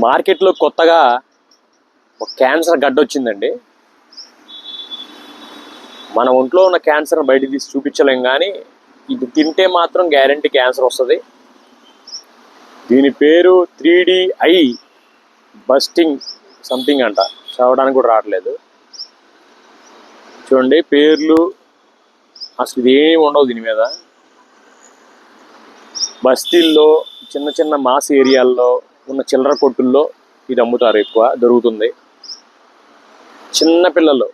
మార్కెట్లో కొత్తగా ఒక క్యాన్సర్ గడ్డ వచ్చిందండి. మన ఒంట్లో ఉన్న క్యాన్సర్ బయట తీసి చూపించలేం, కానీ ఇది తింటే మాత్రం గ్యారంటీ క్యాన్సర్ వస్తుంది. దీని పేరు 3D ఐ బస్టింగ్ సంథింగ్ అంట, చదవడానికి కూడా రావట్లేదు. చూడండి పేర్లు, అసలు ఇదేమి ఉండవు దీని మీద. బస్తీల్లో చిన్న చిన్న మాస్ ఏరియాల్లో ఉన్న చిల్లర కొట్టుల్లో ఇది అమ్ముతారు, ఎక్కువ దొరుకుతుంది. చిన్న పిల్లలు,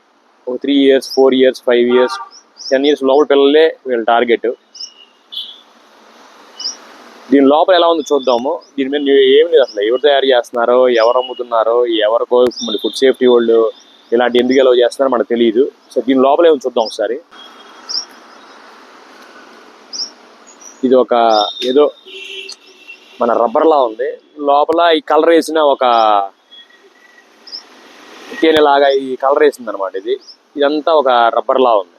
ఒక 3 years 4 years 5 years 10 years లోపల పిల్లలే వీళ్ళ టార్గెట్. దీని లోపల ఎలా ఉందో చూద్దాము. దీని మీద ఏం లేదు, అసలు ఎవరు తయారు చేస్తున్నారో, ఎవరు అమ్ముతున్నారో, ఎవరికో మన ఫుడ్ సేఫ్టీ వాళ్ళు ఇలాంటి ఎందుకు ఎలా చేస్తున్నారో మనకు తెలియదు. సో దీని లోపల ఏమో చూద్దాం ఒకసారి. ఇది ఒక ఏదో మన రబ్బర్లా ఉంది, లోపల ఈ కలర్ వేసిన ఒక తేనెలాగా ఈ కలర్ వేసింది అనమాట. ఇదంతా ఒక రబ్బర్లా ఉంది.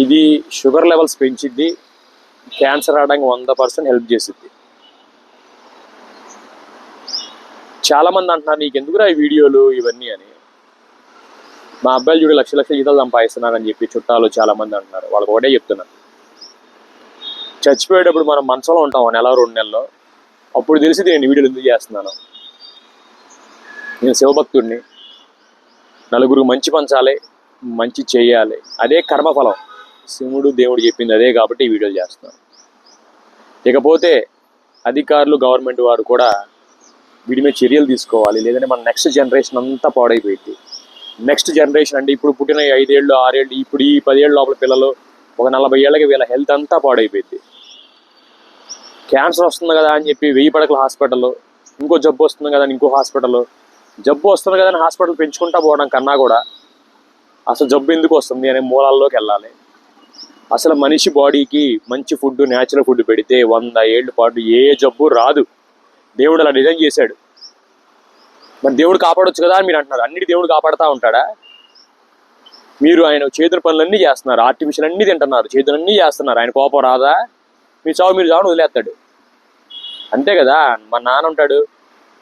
ఇది షుగర్ లెవెల్స్ పెంచిద్ది, క్యాన్సర్ రావడానికి 100% హెల్ప్ చేసిద్ది. చాలామంది అంటున్నారు నీకు ఎందుకురా ఈ వీడియోలు ఇవన్నీ అని. మా అబ్బాయిలు చూడు లక్ష జీతాలు సంపాదిస్తున్నారని చెప్పి చుట్టాలు చాలామంది అంటున్నారు. వాళ్ళకి ఒకటే చెప్తున్నాను, చచ్చిపోయేటప్పుడు మనం మంచంలో ఉంటాం 1 నెల 2 నెలల్లో, అప్పుడు తెలిసింది నేను వీడియోలు ఎందుకు చేస్తున్నాను. నేను శివభక్తుడిని, నలుగురు మంచి పంచాలి, మంచి చేయాలి, అదే కర్మఫలం. శివుడు దేవుడు చెప్పింది అదే కాబట్టి ఈ వీడియోలు చేస్తున్నాను. ఇకపోతే అధికారులు, గవర్నమెంట్ వారు కూడా వీడి మీద చర్యలు తీసుకోవాలి, లేదంటే మన నెక్స్ట్ జనరేషన్ అంతా పాడైపోయింది. నెక్స్ట్ జనరేషన్ అంటే ఇప్పుడు పుట్టిన 5 ఏళ్ళు 6 ఏళ్ళు, ఇప్పుడు ఈ 10 ఏళ్ళ లోపల పిల్లలు ఒక 40 ఏళ్ళకి వీళ్ళ హెల్త్ అంతా పాడైపోయింది. క్యాన్సర్ వస్తుంది కదా అని చెప్పి 1000 పడకల హాస్పిటల్, ఇంకో జబ్బు వస్తుంది కదా అని ఇంకో హాస్పిటల్, జబ్బు వస్తుంది కదా అని హాస్పిటల్ పెంచుకుంటా పోవడం కన్నా కూడా అసలు జబ్బు ఎందుకు వస్తుంది అనే మూలాల్లోకి వెళ్ళాలి. అసలు మనిషి బాడీకి మంచి ఫుడ్, న్యాచురల్ ఫుడ్ పెడితే 100 ఏళ్ళ పాటు ఏ జబ్బు రాదు. దేవుడు అలా డిజైన్ చేశాడు. మరి దేవుడు కాపాడొచ్చు కదా అని మీరు అంటున్నారు. అన్నిటి దేవుడు కాపాడుతూ ఉంటాడా? మీరు ఆయన చేతుల పనులన్నీ చేస్తున్నారు, ఆర్టిఫిషియల్ అన్నీ తింటున్నారు, చేతులన్నీ చేస్తున్నారు. ఆయన కోపం రాదా? మీరు చావుని వదిలేస్తాడు, అంతే కదా. మా నాన్న ఉంటాడు,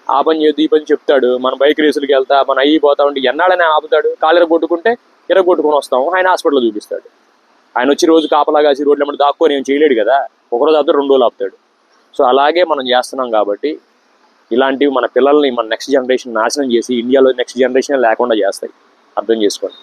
ఆ పని చేయొద్దు ఈ పని చెప్తాడు. మన బైక్ రేసులకి వెళ్తా మన అయిపోతా ఉంటే ఎన్నాడనే ఆపుతాడు. కాలు ఇరగొట్టుకుంటే ఇరగొట్టుకుని వస్తాము, ఆయన హాస్పిటల్లో చూపిస్తాడు. ఆయన వచ్చి రోజు కాపలాగాసి రోడ్లు ఏమన్నా దాక్కొని ఏం చేయలేడు కదా. ఒకరోజు ఆపుతాడు, 2 రోజులు ఆపుతాడు. సో అలాగే మనం చేస్తున్నాం కాబట్టి ఇలాంటివి మన పిల్లల్ని, మన నెక్స్ట్ జనరేషన్ నాశనం చేసి ఇండియాలో నెక్స్ట్ జనరేషన్ లేకుండా చేస్తాయి. అర్థం చేసుకోండి.